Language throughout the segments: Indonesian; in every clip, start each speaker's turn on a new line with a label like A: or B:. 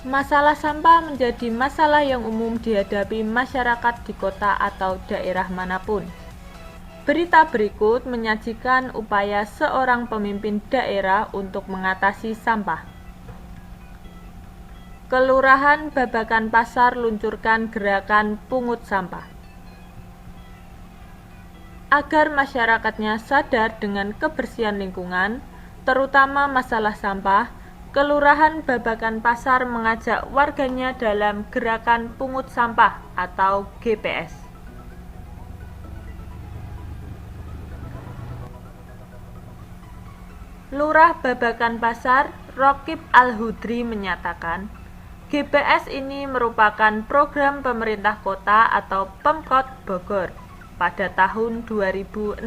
A: Masalah sampah menjadi masalah yang umum dihadapi masyarakat di kota atau daerah manapun. Berita berikut menyajikan upaya seorang pemimpin daerah untuk mengatasi sampah. Kelurahan Babakan Pasar luncurkan gerakan pungut sampah. Agar masyarakatnya sadar dengan kebersihan lingkungan, terutama masalah sampah, Kelurahan Babakan Pasar mengajak warganya dalam gerakan pungut sampah atau GPS. Lurah Babakan Pasar, Rokib Al-Hudri menyatakan, GPS ini merupakan program pemerintah kota atau Pemkot Bogor pada tahun 2016.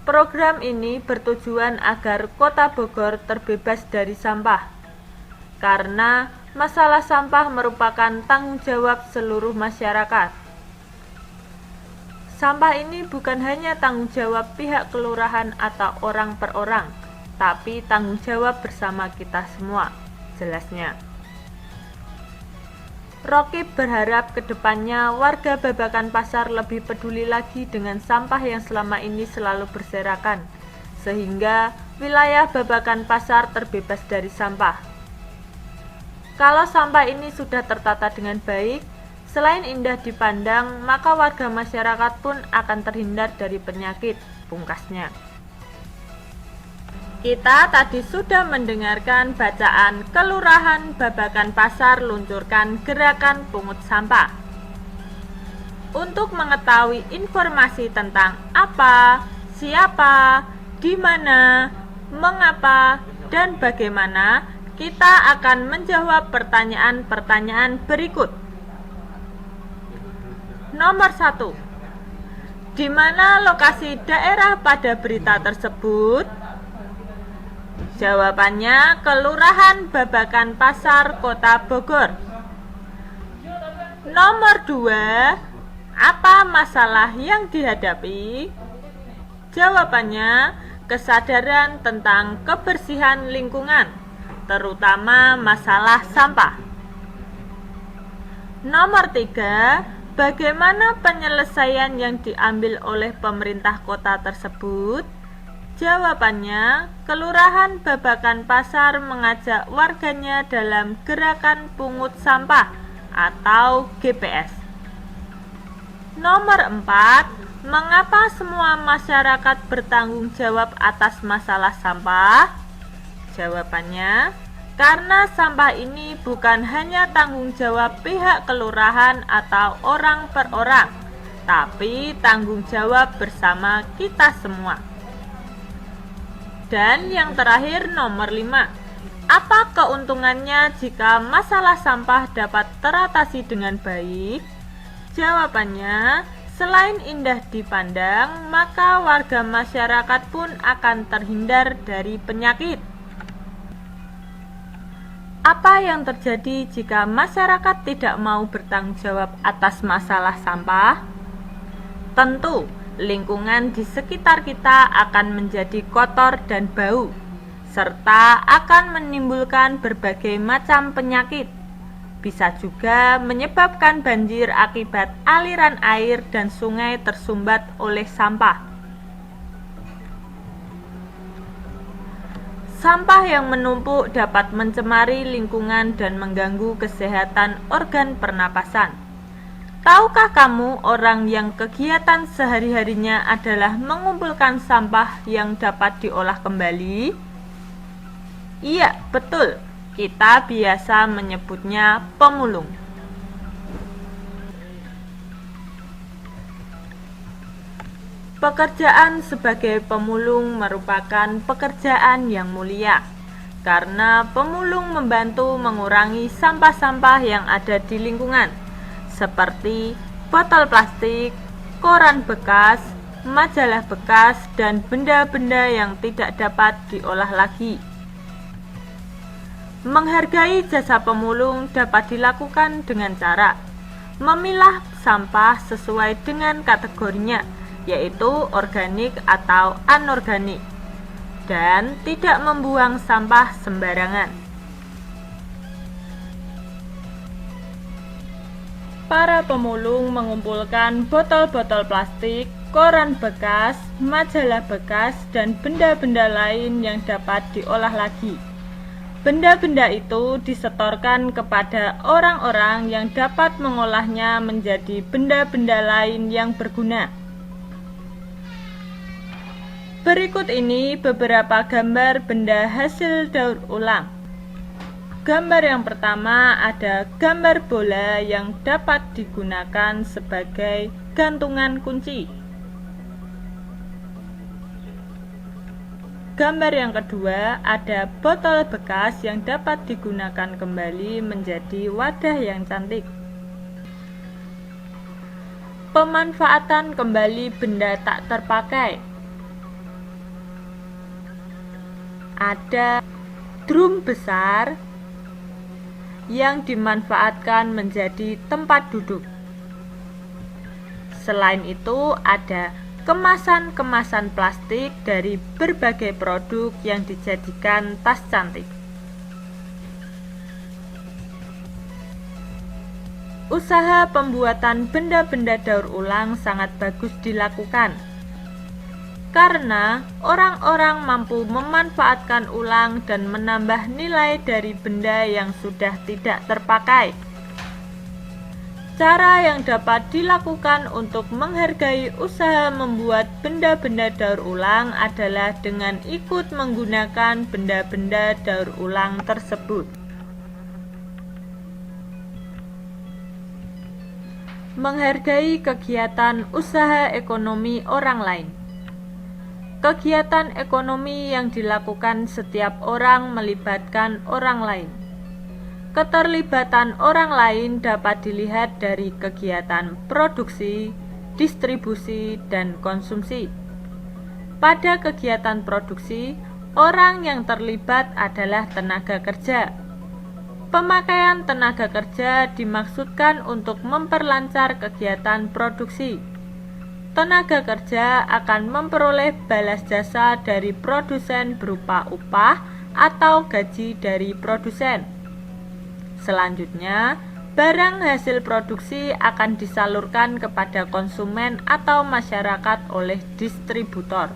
A: Program ini bertujuan agar Kota Bogor terbebas dari sampah, karena masalah sampah merupakan tanggung jawab seluruh masyarakat. Sampah ini bukan hanya tanggung jawab pihak kelurahan atau orang per orang, tapi tanggung jawab bersama kita semua, jelasnya. Rokib berharap kedepannya warga Babakan Pasar lebih peduli lagi dengan sampah yang selama ini selalu berserakan, sehingga wilayah Babakan Pasar terbebas dari sampah. Kalau sampah ini sudah tertata dengan baik, selain indah dipandang, maka warga masyarakat pun akan terhindar dari penyakit, pungkasnya. Kita tadi sudah mendengarkan bacaan Kelurahan Babakan Pasar luncurkan gerakan pungut sampah. Untuk mengetahui informasi tentang apa, siapa, di mana, mengapa, dan bagaimana, kita akan menjawab pertanyaan-pertanyaan berikut. Nomor 1. Di mana lokasi daerah pada berita tersebut? Jawabannya Kelurahan Babakan Pasar, Kota Bogor. Nomor 2, apa masalah yang dihadapi? Jawabannya kesadaran tentang kebersihan lingkungan, terutama masalah sampah. Nomor 3, bagaimana penyelesaian yang diambil oleh pemerintah kota tersebut? Jawabannya, Kelurahan Babakan Pasar mengajak warganya dalam gerakan pungut sampah atau GPS. Nomor 4, mengapa semua masyarakat bertanggung jawab atas masalah sampah? Jawabannya, karena sampah ini bukan hanya tanggung jawab pihak kelurahan atau orang per orang, tapi tanggung jawab bersama kita semua. Dan yang terakhir nomor 5, apa keuntungannya jika masalah sampah dapat teratasi dengan baik? Jawabannya, selain indah dipandang, maka warga masyarakat pun akan terhindar dari penyakit. Apa yang terjadi jika masyarakat tidak mau bertanggung jawab atas masalah sampah? Tentu, lingkungan di sekitar kita akan menjadi kotor dan bau, serta akan menimbulkan berbagai macam penyakit. Bisa juga menyebabkan banjir akibat aliran air dan sungai tersumbat oleh sampah. Sampah yang menumpuk dapat mencemari lingkungan dan mengganggu kesehatan organ pernapasan. Tahukah kamu orang yang kegiatan sehari-harinya adalah mengumpulkan sampah yang dapat diolah kembali? Iya, betul. Kita biasa menyebutnya pemulung. Pekerjaan sebagai pemulung merupakan pekerjaan yang mulia, karena pemulung membantu mengurangi sampah-sampah yang ada di lingkungan, seperti botol plastik, koran bekas, majalah bekas, dan benda-benda yang tidak dapat diolah lagi. Menghargai jasa pemulung dapat dilakukan dengan cara memilah sampah sesuai dengan kategorinya, yaitu organik atau anorganik, dan tidak membuang sampah sembarangan. Para pemulung mengumpulkan botol-botol plastik, koran bekas, majalah bekas, dan benda-benda lain yang dapat diolah lagi. Benda-benda itu disetorkan kepada orang-orang yang dapat mengolahnya menjadi benda-benda lain yang berguna. Berikut ini beberapa gambar benda hasil daur ulang. Gambar yang pertama ada gambar bola yang dapat digunakan sebagai gantungan kunci. Gambar yang kedua ada botol bekas yang dapat digunakan kembali menjadi wadah yang cantik. Pemanfaatan kembali benda tak terpakai. Ada drum besar yang dimanfaatkan menjadi tempat duduk. Selain itu, ada kemasan-kemasan plastik dari berbagai produk yang dijadikan tas cantik. Usaha pembuatan benda-benda daur ulang sangat bagus dilakukan, karena orang-orang mampu memanfaatkan ulang dan menambah nilai dari benda yang sudah tidak terpakai. Cara yang dapat dilakukan untuk menghargai usaha membuat benda-benda daur ulang adalah dengan ikut menggunakan benda-benda daur ulang tersebut. Menghargai kegiatan usaha ekonomi orang lain. Kegiatan ekonomi yang dilakukan setiap orang melibatkan orang lain. Keterlibatan orang lain dapat dilihat dari kegiatan produksi, distribusi, dan konsumsi. Pada kegiatan produksi, orang yang terlibat adalah tenaga kerja. Pemakaian tenaga kerja dimaksudkan untuk memperlancar kegiatan produksi. Tenaga kerja akan memperoleh balas jasa dari produsen berupa upah atau gaji dari produsen. Selanjutnya, barang hasil produksi akan disalurkan kepada konsumen atau masyarakat oleh distributor.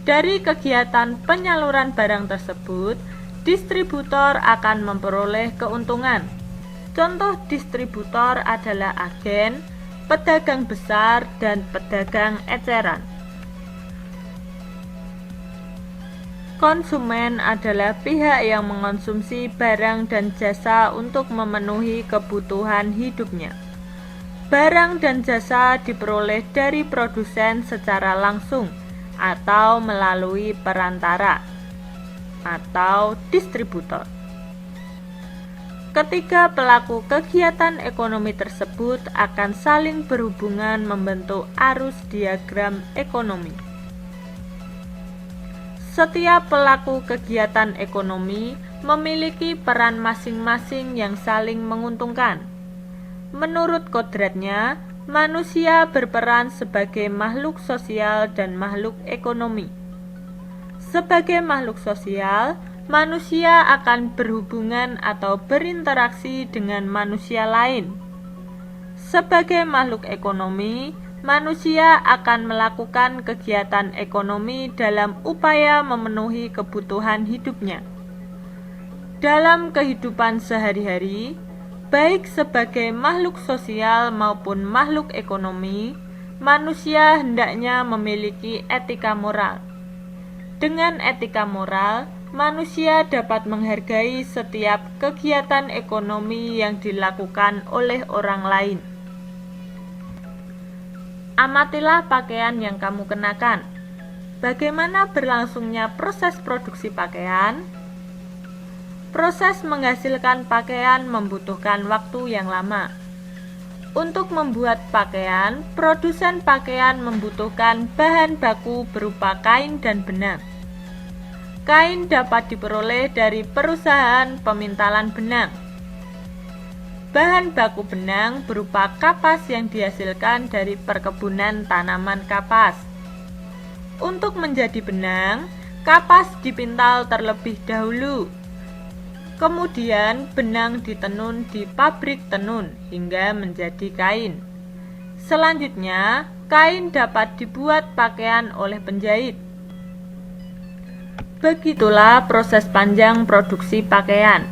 A: Dari kegiatan penyaluran barang tersebut, distributor akan memperoleh keuntungan. Contoh distributor adalah agen, pedagang besar, dan pedagang eceran. Konsumen adalah pihak yang mengonsumsi barang dan jasa untuk memenuhi kebutuhan hidupnya. Barang dan jasa diperoleh dari produsen secara langsung atau melalui perantara atau distributor. Ketiga pelaku kegiatan ekonomi tersebut akan saling berhubungan membentuk arus diagram ekonomi. Setiap pelaku kegiatan ekonomi memiliki peran masing-masing yang saling menguntungkan. Menurut kodratnya, manusia berperan sebagai makhluk sosial dan makhluk ekonomi. Sebagai makhluk sosial, manusia akan berhubungan atau berinteraksi dengan manusia lain. Sebagai makhluk ekonomi, manusia akan melakukan kegiatan ekonomi dalam upaya memenuhi kebutuhan hidupnya. Dalam kehidupan sehari-hari, baik sebagai makhluk sosial maupun makhluk ekonomi, manusia hendaknya memiliki etika moral. Dengan etika moral, manusia dapat menghargai setiap kegiatan ekonomi yang dilakukan oleh orang lain. Amatilah pakaian yang kamu kenakan. Bagaimana berlangsungnya proses produksi pakaian? Proses menghasilkan pakaian membutuhkan waktu yang lama. Untuk membuat pakaian, produsen pakaian membutuhkan bahan baku berupa kain dan benang. Kain dapat diperoleh dari perusahaan pemintalan benang. Bahan baku benang berupa kapas yang dihasilkan dari perkebunan tanaman kapas. Untuk menjadi benang, kapas dipintal terlebih dahulu. Kemudian benang ditenun di pabrik tenun hingga menjadi kain. Selanjutnya, kain dapat dibuat pakaian oleh penjahit. Begitulah proses panjang produksi pakaian.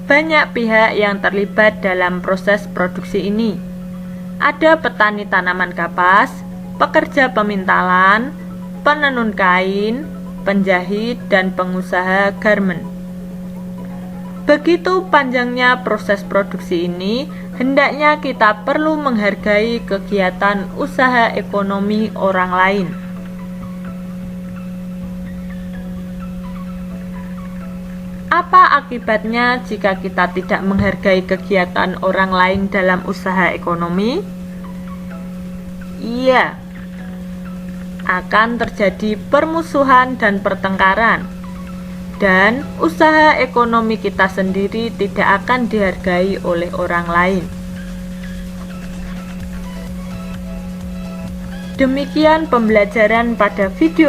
A: Banyak pihak yang terlibat dalam proses produksi ini. Ada petani tanaman kapas, pekerja pemintalan, penenun kain, penjahit, dan pengusaha garmen. Begitu panjangnya proses produksi ini, hendaknya kita perlu menghargai kegiatan usaha ekonomi orang lain. Apa akibatnya jika kita tidak menghargai kegiatan orang lain dalam usaha ekonomi? Iya, akan terjadi permusuhan dan pertengkaran. Dan usaha ekonomi kita sendiri tidak akan dihargai oleh orang lain. Demikian pembelajaran pada video